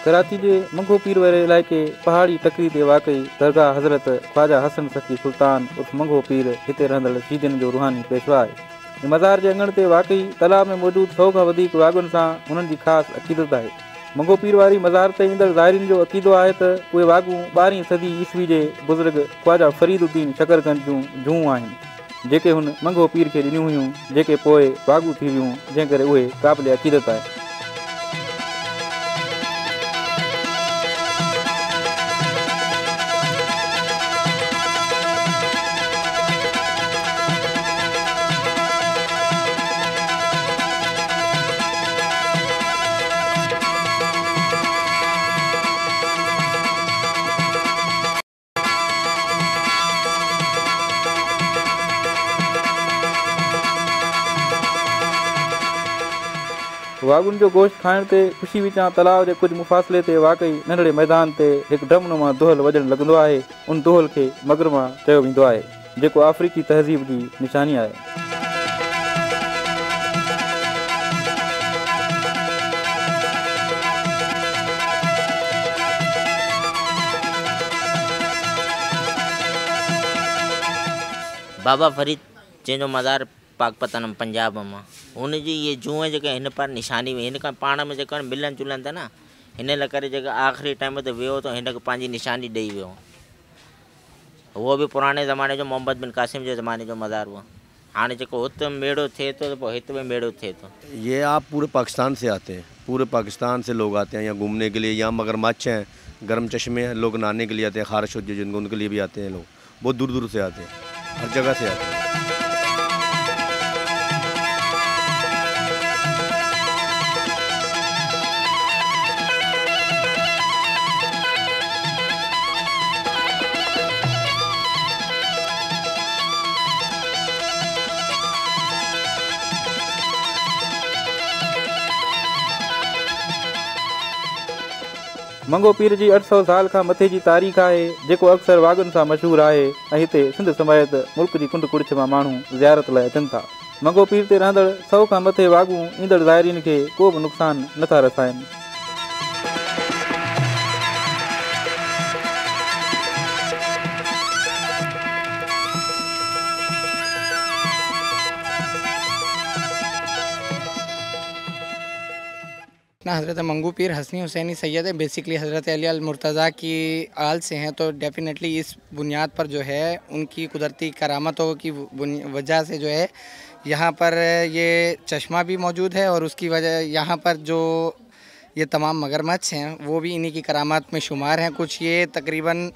कराची के मंगो पीर वाले इलाइक़े पहाड़ी टकरी ते वाकई दरगाह हज़रत ख्वाजा हसन सखी सुल्तान उर्फ मंगो पीर हिते रहंदड़ रशीदन जो रूहानी पेशवा है। मज़ार के अंगण ते वाकई तालाब में मौजूद 100 खां वधीक वागुन सां उन्हनि जी ख़ासि अक़ीदत आहे। मंगो पीर वारी मज़ार ते ईंदड़ ज़ाइरीन जो अक़ीदो आहे त उहे वागूं 12वीं सदी ईस्वी जे बुज़ुर्ग ख्वाजा फरीदुद्दीन शकरगंज जूं जूं आहिनि जेके हुन मंगो पीर खे ॾिनियूं हुयूं जेके पोइ वागू थी वियूं जंहिं करे उहे क़ाबिल अक़ीदत आहे। वागुन जो गोश्त खाइण ते ख़ुशी विचां तलाव के कुछ मुफ़ासिले ते वाकई नंढड़े मैदान ते एक ड्रमनुमा दोहल वॼण लॻंदो आहे। उन दोहल खे मगरमा चयो वेंदो आहे जेको अफ्रीकी तहज़ीब जी निशानी आहे। बाबा फरीद जंहिंजो मज़ार पाकपतन पंजाब में हुनजी ये जूं जेके हिन पर निशानी में हिन खां पाण में जेका मिलन जुलन था न हिन लाइ करे जेका आख़िरी टाइम ते वियो तो हिन खे पंहिंजी निशानी ॾेई वियो। वो भी पुराने ज़माने जो मोहम्मद बिन कासिम के ज़माने जो मज़ार हुआ। हाँ जेको हुते मेड़ो थे तो हिते भी मेड़ो थे तो। ये आप पूरे पाकिस्तान से आते हैं, पूरे पाकिस्तान से लोग आते हैं यहाँ घूमने के लिए। यहाँ मगरमच्छ हैं, गर्म चश्मे हैं, लोग नहाने के लिए आते हैं, खारिश होती है जिनको उनके लिए भी आते हैं लोग, बहुत दूर दूर से आते हैं, हर जगह से आते हैं। मंगो पीर जी 800 साल खां मथे जी तारीख़ आहे जेको अक्सर वागुन सां मशहूर आहे ऐं हिते सिंध समेत मुल्क जी कुंड कुड़िछ मां माण्हू ज़ियारत लाइ अचनि था। मंगो पीर ते रहंदड़ 100 खां मथे वागूं ईंदड़ ज़ाइरीन खे को बि नुक़सान नथा रसाइनि। हज़रत मंगू पीर हसनी हुसैनी सैयद है, बेसिकली हज़रत अली अल मुर्तज़ा की आल से हैं, तो डेफ़िनेटली इस बुनियाद पर जो है उनकी कुदरती करामतों की वजह से जो है यहाँ पर ये चश्मा भी मौजूद है और उसकी वजह यहाँ पर जो ये तमाम मगरमच्छ हैं वो भी इन्हीं की करामत में शुमार हैं। कुछ ये तकरीबन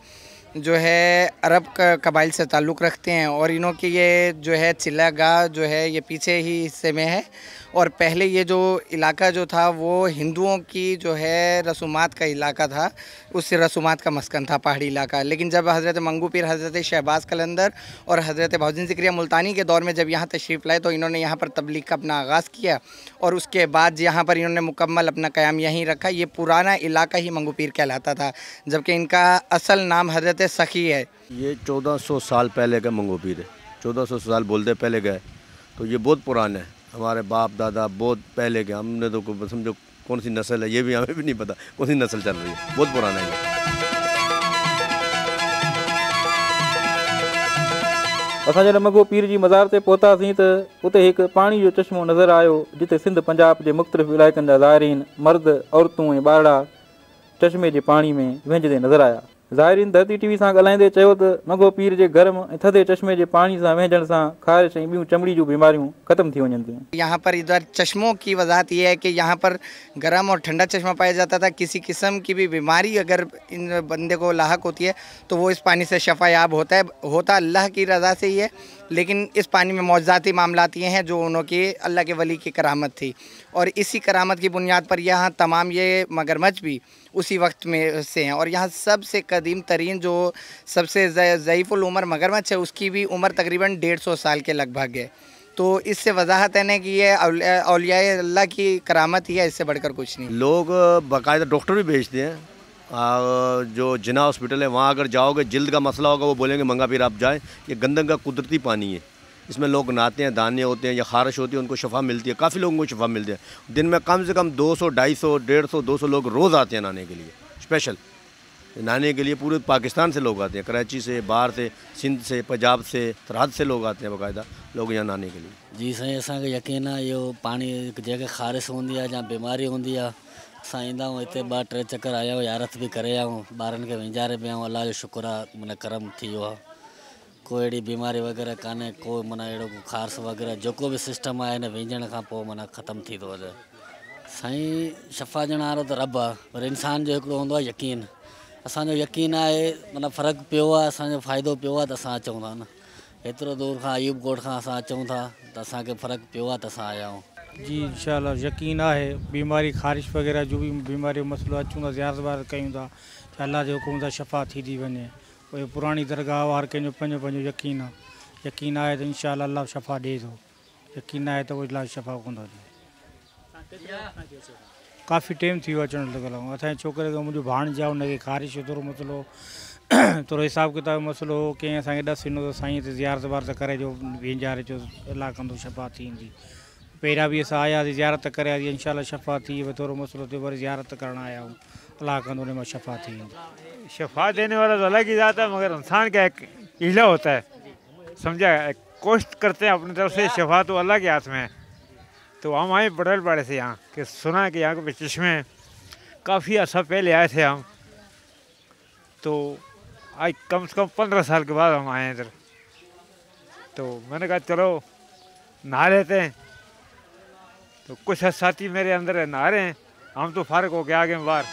जो है अरब कबाइल से ताल्लुक़ रखते हैं और इन्हों की ये जो है चिल्लागाह जो है ये पीछे ही हिस्से में है और पहले ये जो इलाका जो था वो हिंदुओं की जो है रसूमात का इलाका था, उस रसूमात का मस्कन था पहाड़ी इलाका। लेकिन जब हज़रत मंगू पीर, हज़रत शहबाज कलंदर और हज़रत बहुद्दीन ज़िक्रिया मुल्तानी के दौर में जब यहाँ तशरीफ़ लाए तो इन्होंने यहाँ पर तबलीग का अपना आगाज़ किया और उसके बाद यहाँ पर इन्होंने मुकम्मल अपना क़याम यहीं रखा। ये पुराना इलाका ही मंगू पीर कहलाता था, जबकि इनका असल नाम हज़रत सखी है। ये 1400 साल पहले का मंगो पीर है, 1400 साल बोलते पहले गए, तो ये बहुत पुराना है। हमारे बाप दादा बहुत पहले के, हमने तो समझो कौन सी नस्ल है ये भी हमें भी नहीं पता कौन सी नस्ल चल रही है, बहुत पुराना है। असां जॾहिं मंगो पीर जी मज़ार ते पहुतासीं त उते हिकु पाणी जो चश्मो नज़र आयो जिते सिंध पंजाब जे मुख़्तलिफ़ इलाइक़नि जा ज़ाइरीन मर्द, औरतूं ऐं ॿारड़ा चश्मे जे पाणी में विझंदे नज़र आया। ज़ाइरीन धरती टीवी सां ॻाल्हाईंदे चयो त मंगो पीर जे गर्म ऐं थधे चश्मे जे पाणी सां विझण सां ख़ारिश ऐं ॿियूं चमड़ी जूं बीमारियूं ख़त्म थी वञनि थियूं। यहाँ पर इधर चश्मों की वजाहत ये है कि यहाँ पर गर्म और ठंडा चश्मा पाया जाता था। किसी किस्म की भी बीमारी अगर इन बंदे को लाहक होती है तो वो इस पानी से शफायाब होता है, होता अल्लाह की रज़ा से ही है, लेकिन इस पानी में मौजूदाती मामलात ये हैं जो उनकी अल्लाह के वली की करामत थी और इसी करामत की बुनियाद पर यहाँ तमाम ये मगरमच्छ भी उसी वक्त में से हैं। और यहाँ सबसे कदीम तरीन जो सबसे ज़ईफ़ुल उमर मगरमच्छ है उसकी भी उम्र तकरीबन 150 साल के लगभग है। तो इससे वजाहत है ना कि ये औलियाए अल्लाह की करामत ही है, इससे बढ़कर कुछ नहीं। लोग बाकायदा डॉक्टर भी भेजते हैं, जो जिना हॉस्पिटल है वहाँ अगर जाओगे जिल्द का मसला होगा वो बोलेंगे मंगा पीर आप जाएँ, ये गंदम का कुदरती पानी है, इसमें लोग नहाते हैं, दाने होते हैं या खारिश होती है, उनको शफा मिलती है। काफ़ी लोगों को शफा मिलती है। दिन में कम से कम 200, 250, 150, 200 लोग रोज़ आते हैं नहाने के लिए। स्पेशल नहाने के लिए पूरे पाकिस्तान से लोग आते हैं, कराची से, बाहर से, सिंध से, पंजाब से, सरहद से लोग आते हैं बाकायदा लोग यहाँ नहाने के लिए। जी साईं, असांखे यकीन आहे इहो पाणी जेके ख़ारिश हूंदी आहे या बीमारी हूंदी आहे, असां ईंदा आहियूं हिते 2-3 चक्कर आया आहियूं, यारत बि करे आया आहियूं, ॿारनि खे विञारे बि आहियूं। अलाह जो शुक्र आहे, माना करम थी वियो आहे। कोई अहिड़ी बीमारी वग़ैरह कान्हे, कोई माना अहिड़ो ख़ारिश वग़ैरह जेको बि सिस्टम आहे हिन विझण खां पोइ माना ख़तमु थी थो वञे। साईं शफ़ा ॾियण वारो त रब आहे, पर इंसान जो हिकिड़ो हूंदो आहे यकीन। असांजो यकीन आहे, माना फ़र्क़ु पियो आहे, असांजो फ़ाइदो पियो आहे त असां अचूं था न। एतिरो दूर खां अयूब कोट खां असां अचूं था त असांखे फ़र्क़ु पियो आहे त असां आया आहियूं। जी इंशाल्लाह यकीन आहे, बीमारी ख़ारिश वग़ैरह जो भी बीमारी जो मसलो अचूं था, ज़्यारत वार कयूं था, अल्लाह जो हुकुम सां शफ़ा थी थी वञे। उहे पुराणी दरगाह वार कंहिंजो पंहिंजो पंहिंजो यकीन आहे। यकीन आहे त इंशाल्लाह अल्लाह शफ़ा ॾिए थो। यकीन आहे त उहो अल्लाह शफ़ा कंदो। काफ़ी टाइम थी वियो अचणु लॻल आहे। असांजे छोकिरे खे, मुंहिंजो भाणजा, हुनखे ख़ारिश जो थोरो मसलो, थोरो हिसाब किताब मसलो हो, कंहिं असांखे ॾस ॾिनो त साईं ते ज़ियारत वार त करे जो, वींचारे जो, अल्लाह कंदो शफ़ा थींदी। पहिरियां बि असां आयासीं, ज़ियारत करे आयासीं, इंशाल्लाह शफ़ा थी, थोरो मसलो थियो, वरी ज़ियारत करणु आया आहियूं, अल्लाह कंदो उन में शफ़ा थी। शफ़ा देने वाला तो अलग ही ज़ात है, मगर इंसान का एक इला होता है, समझा। कोशिश करते हैं अपनी तरफ से, शफ़ा तो अल्लाह के हाथ में है। तो हम आए बड़ल पाड़े से यहाँ, कि सुना कि यहाँ के चश्मे काफ़ी अर्सा पहले आए थे हम, तो आज कम से कम 15 साल के बाद हम आए हैं इधर। तो मैंने कहा चलो नहा लेते हैं। तो कुछ साथी मेरे अंदर नहा रहे हैं, हम तो फारग हो के आ गए बाहर।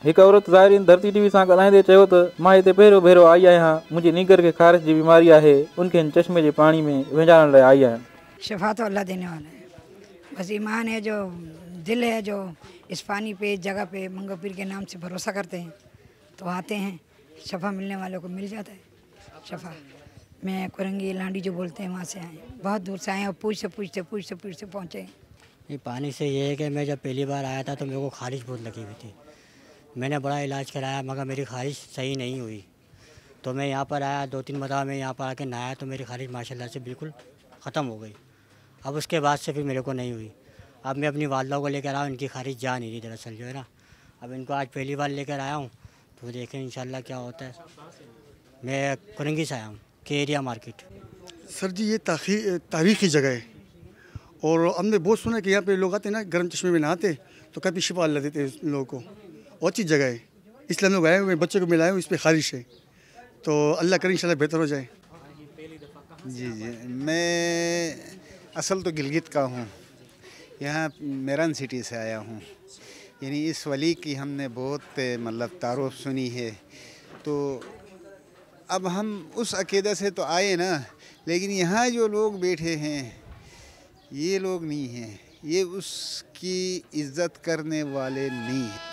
एक औरत ज़ाहिरीन धरती टीवी सां ॻाल्हाईंदे चयो त मां हिते पहिरियों भेरो आई आहियां, मुंहिंजे नीगर खे ख़ारिश जी बीमारी आहे, उनखे हिन चश्मे जे पाणी में विञाइण लाइ आई आहियां। शफ़ा तो अल्लाह देने वाला है, बस ईमान है, जो दिल है, जो इस पानी पे, इस जगह पे मंगो पीर के नाम से भरोसा करते हैं तो आते हैं, शफ़ा मिलने वालों को मिल जाता है शफ़ा। मैं कुरंगी लांडी जो बोलते हैं वहाँ से आए, बहुत दूर से आए और पूछते पहुँचे। ये पानी से ये है कि मैं जब पहली बार आया था तो मेरे को ख़ारिश बहुत लगी हुई थी। मैंने बड़ा इलाज कराया मगर मेरी ख़ारिश सही नहीं हुई। तो मैं यहाँ पर आया, 2-3 मरतबा मैं यहाँ पर आके नहाया तो मेरी ख़ारिश माशाल्लाह से बिल्कुल ख़त्म हो गई। अब उसके बाद से फिर मेरे को नहीं हुई। अब मैं अपनी वालदा को लेकर आया हूँ, इनकी ख़ारिश जा नहीं रही दरअसल, जो है ना। अब इनको आज पहली बार लेकर आया हूँ, तो देखें इंशाल्लाह क्या होता है। मैं कुरंगी से आया हूँ, के एरिया मार्केट। सर जी, ये तारीख़ी जगह है और हमने बहुत सुना कि यहाँ पे लोग आते हैं ना, गर्म चश्मे में नहाते तो काफ़ी शिफा अल्लाह देते हैं लोगों को। और अच्छी जगह है, इसलिए हम लोग आए हुए बच्चे को मिलाए हुए, इस पर ख़ारिश है, तो अल्लाह करे इंशाल्लाह बेहतर हो जाए। जी, मैं असल तो गिलगित का हूँ, यहाँ मेरन सिटी से आया हूँ। यानी इस वली की हमने बहुत मतलब तारुफ सुनी है, तो अब हम उस अक़ीदा से तो आए ना, लेकिन यहाँ जो लोग बैठे हैं ये लोग नहीं हैं, ये उसकी इज़्ज़त करने वाले नहीं हैं।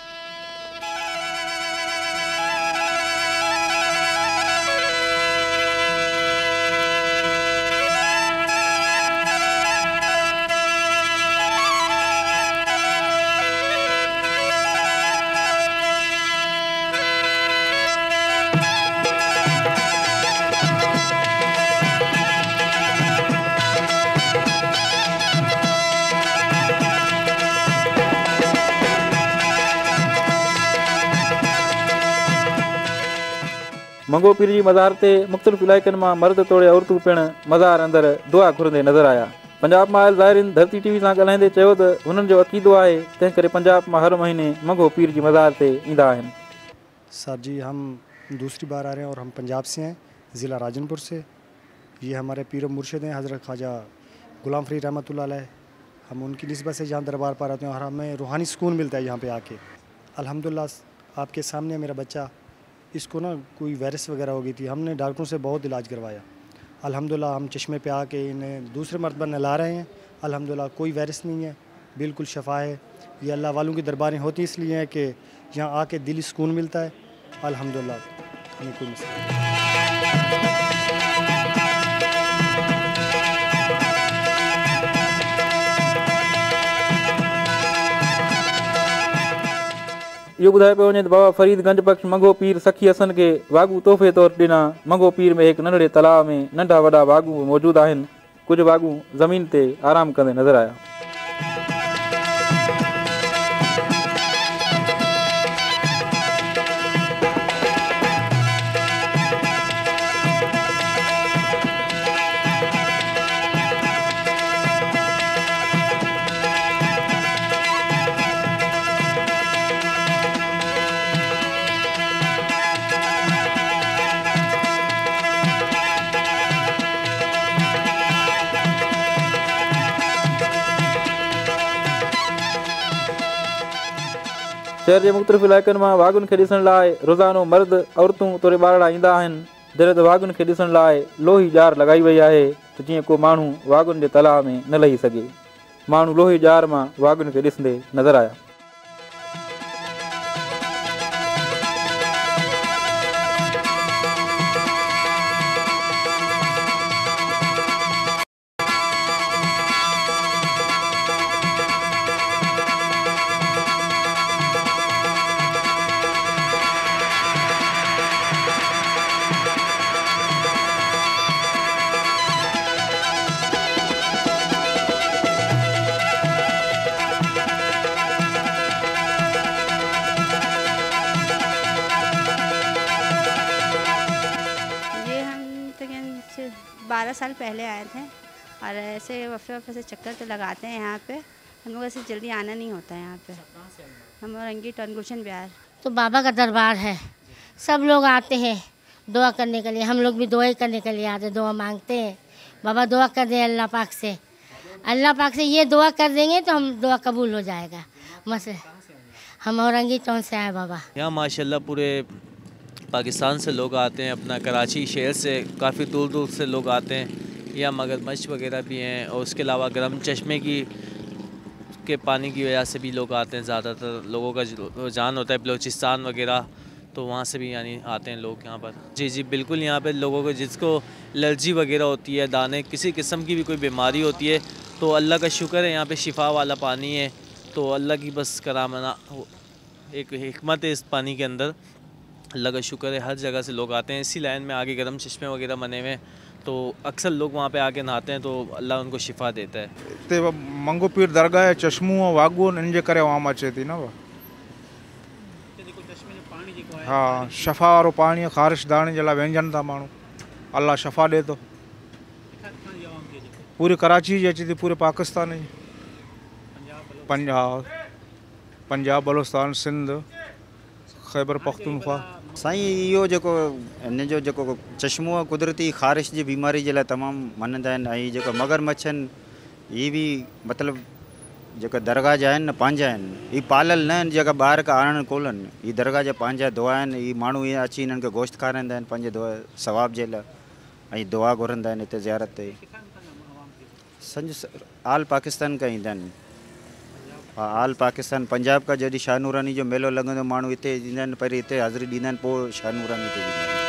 मंगो पीर जी मज़ार ते मुख़्तलिफ़ इलाइक़नि मां मर्द तोड़े औरतूं पिणु मज़ार अंदरि दुआ घुरंदे नज़र आया। पंजाब मां आयल ज़ाहिरीन धरती टीवी सां ॻाल्हाईंदे चयो त हुननि जो अक़ीदो आहे, तंहिं करे पंजाब मां हर महीने मंगो पीर जी मज़ार ते ईंदा आहिनि। साहब जी, हम दूसरी बार आ रहे हैं और हम पंजाब से हैं, ज़िला राजनपुर से। ये हमारे पीर मुर्शिद हैं हज़रत ख्वाजा गुलाम फ़रीद रहमतुल्लाह अलैह। हम उनकी निस्बत से यहाँ दरबार पर आते हैं और हमें रूहानी सुकून मिलता है यहाँ पे आके। अल्हम्दुलिल्लाह आपके सामने मेरा बच्चा, इसको ना कोई वायरस वगैरह हो गई थी, हमने डॉक्टरों से बहुत इलाज करवाया। अल्हम्दुलिल्लाह हम चश्मे पे आके इन्हें दूसरे मरतबा नहला रहे हैं। अल्हम्दुलिल्लाह कोई वायरस नहीं है, बिल्कुल शफा है। ये अल्लाह वालों की दरबारें होती इसलिए हैं कि यहाँ आके दिली सुकून मिलता है। अल्हम्दुलिल्लाह हमें कोई मसला नहीं। इहो ॿुधायो पियो वञे त बाबा फरीद गंज बख़्श मंगो पीर सखी हसन खे वागू तोहफ़े तौरु ॾिना। मंगो पीर में हिकु नंढड़े तलाउ में नंढा वॾा वागू मौजूदु आहिनि। कुझु वागू ज़मीन ते आराम कंदे नज़र आया। शहर के मुख़्तलिफ़ इलाइक़नि मां वागुनि खे ॾिसण लाइ रोज़ानो मर्द औरतूं तोड़े ॿारड़ा ईंदा आहिनि। जॾहिं त वागुनि खे ॾिसण लाइ लोही जार लॻाई वई आहे त जीअं को माण्हू वागुनि जे तलाउ में न लही सघे। माण्हू लोही जार मां वागुनि खे ॾिसंदे नज़र आया। ये हम तकरीबन 12 साल पहले आए थे और ऐसे वफ़े से चक्कर तो लगाते हैं यहाँ पे। हम लोग ऐसे जल्दी आना नहीं होता है यहाँ पे। हम औरंगी टन गुलशन बिहार। तो बाबा का दरबार है, सब लोग आते हैं दुआ करने के लिए। हम लोग भी दुआ ही करने के लिए आते, दुआ मांगते हैं। बाबा दुआ कर दे अल्लाह पाक से, अल्लाह पाक से ये दुआ कर देंगे तो हम दुआ कबूल हो जाएगा। मसले हम औरंगी टन से आए बाबा। यहाँ माशाल्लाह पूरे पाकिस्तान से लोग आते हैं, अपना कराची शहर से काफ़ी दूर दूर से लोग आते हैं। यहाँ मगरमच्छ वगैरह भी हैं और उसके अलावा गर्म चश्मे के पानी की वजह से भी लोग आते हैं। ज़्यादातर लोगों का रुझान होता है बलूचिस्तान वगैरह, तो वहाँ से भी यानी आते हैं लोग यहाँ पर। जी जी बिल्कुल, यहाँ पे लोगों को जिसको एलर्जी वगैरह होती है, दाने किसी किस्म की भी कोई बीमारी होती है, तो अल्लाह का शुक्र है यहाँ पे शिफा वाला पानी है। तो अल्लाह की बस करामना एक हिकमत है इस पानी के अंदर। अल्लाह का शुक्र है हर जगह से लोग आते हैं। इसी लाइन में आगे गर्म चश्मे वगैरह बने हुए हैं, तो अक्सर लोग वहाँ पे आके नहाते हैं, तो अल्लाह उनको शिफा देता है। ते मंगो पीर दरगाह है, चश्मू वागू इन जे करे आम अचे थी न। हाँ, शफ़ा वारो पानी, ख़ारिश दाणे जे लाइ वेंझनि था माण्हू, अल्लाह शफ़ा ॾे थो। पूरी कराची जी अचे थी, पूरे पाकिस्तान जी, पंजाब बलोचिस्तान सिंध खैबर पख्तूनख्वा। साईं इहो जेको इन जो जेको चश्मो आहे कुदरती ख़ारिश जी बीमारी जे लाइ तमामु मञंदा आहिनि। ऐं जेका मगरमच्छ आहिनि इहे बि मतिलबु जेका दरगाह जा आहिनि न पंहिंजा आहिनि, इहे पालियल न आहिनि जेका ॿाहिरि खां आणनि कोन्हनि। इहे दरगाह जा पंहिंजा दुआ आहिनि। इहे माण्हू ईअं अची हिननि खे गोश्त खाराईंदा आहिनि पंहिंजे दुआ सवाब जे लाइ, ऐं दुआ घुरंदा आहिनि हिते ज़ियारत ते। आल पाकिस्तान खां ईंदा आहिनि। हाँ, आल पाकिस्तान पंजाब का जॾहिं शाह नूरानी जो मेलो लॻंदो माण्हू हिते ईंदा आहिनि, पहिरीं हिते हाज़िरी ॾींदा आहिनि, पोइ शाह नूरानी ते ईंदा आहिनि।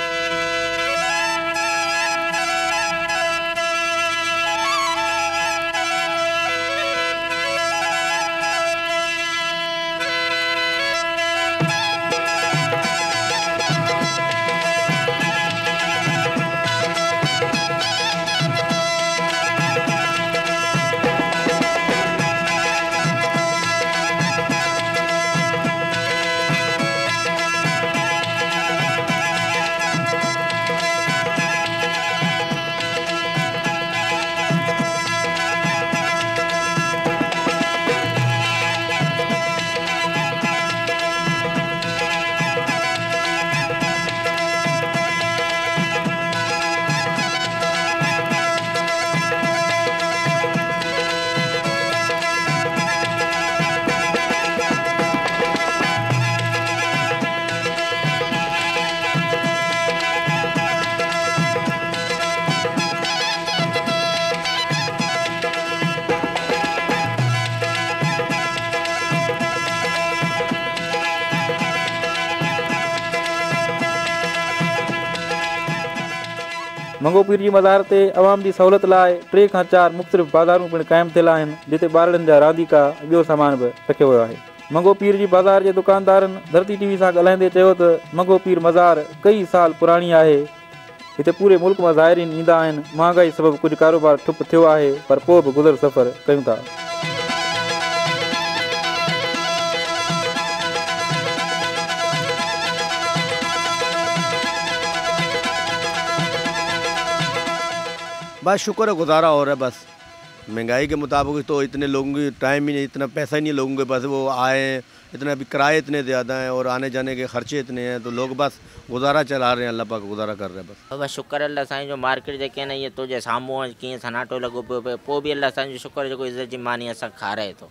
मंगो पीर जी मज़ार ते अवाम जी सहूलियत लाइ 3 खां 4 मुख़्तलिफ़ बाज़ारूं पिणु क़ाइमु थियल आहिनि, जिते ॿारनि जा रांदीका ॿियो सामान बि रखियो वियो आहे। मंगो पीर जी बाज़ार जे दुकानदारनि धरती टीवी सां ॻाल्हाईंदे चयो त मंगो पीर मज़ार कई साल पुराणी आहे। हिते पूरे मुल्क मां ज़ाइरीन ईंदा आहिनि। महांगाई सबबि कुझु कारोबार ठप थियो आहे, पर पोइ बि गुज़र सफ़र कयूं था। बस शुक्र है, गुजारा हो रहा है। बस महंगाई के मुताबिक तो इतने लोगों की टाइम ही नहीं, इतना पैसा ही नहीं लोगों के पास, वो आए इतना, अभी किराए इतने ज़्यादा हैं और आने जाने के खर्चे इतने हैं, तो लोग बस गुजारा चला रहे हैं, अल्लाह पाक गुजारा कर रहे हैं बस। बस शुक्र अल्लाह साईं जो मार्केट जेके आहिनि इहे तुंहिंजे साम्हूं आहे, कीअं सनाटो लॻो पियो पए, पोइ बि अल्लाह साईं जो शुक्र आहे जेको इज़त जी मानी असां खाराए थो।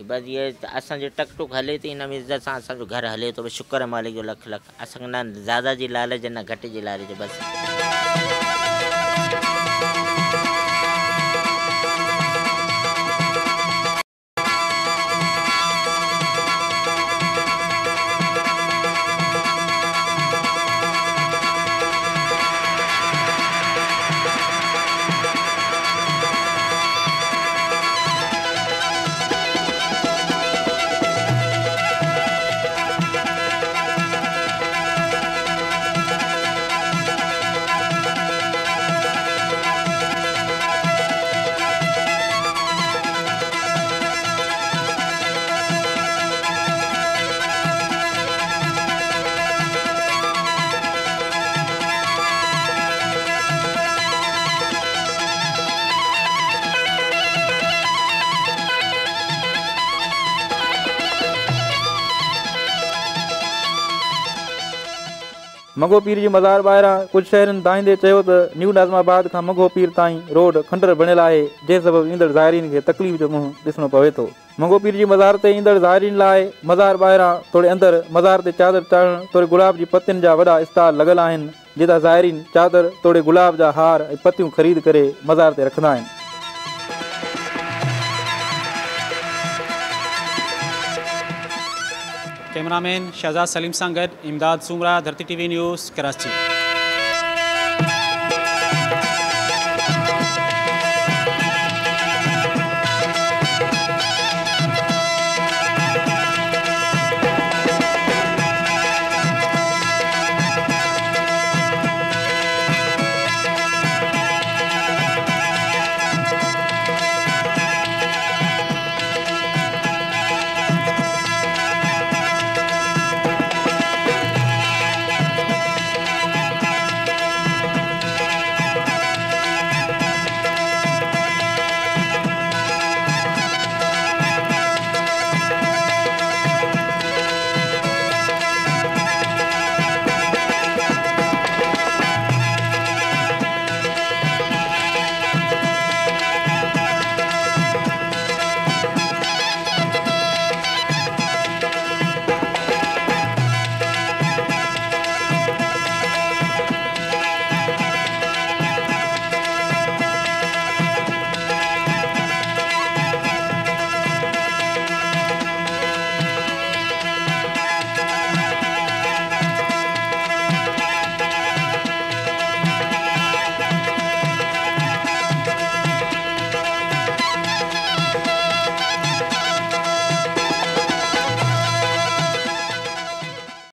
बसि इहे असांजी टक टुक हले थी, हिन में इज़त सां असांजो घरु हले थो। बसि शुक्र आहे मालिक जो लख लख। असांखे न ज़्यादा जी लालच न घटि जी लालच, बसि। मंगो पीर जी मज़ार ॿाहिरां कुझु शहरनि दाईंदे चयो त न्यू नाज़माबाद खां मंगो पीर ताईं रोड खंडर बणियल आहे, जंहिं सबबि ईंदड़ ज़ाइरीन खे तकलीफ़ जो मुंहुं ॾिसणो पवे थो। मंगो पीर जी मज़ार ते ईंदड़ ज़ाइरीन लाइ मज़ार ॿाहिरां थोरे अंदरि मज़ार ते चादर चाढ़ण तोड़े गुलाब जी पतियुनि जा वॾा स्टाल लॻल आहिनि, जितां ज़ाइरीन चादर तोड़े गुलाब जा हार ऐं पतियूं ख़रीद करे मज़ार ते रखंदा आहिनि। कैमरामैन शहजाद सलीम सां गॾु इमदाद सूमरा, धरती टीवी न्यूज़, कराची।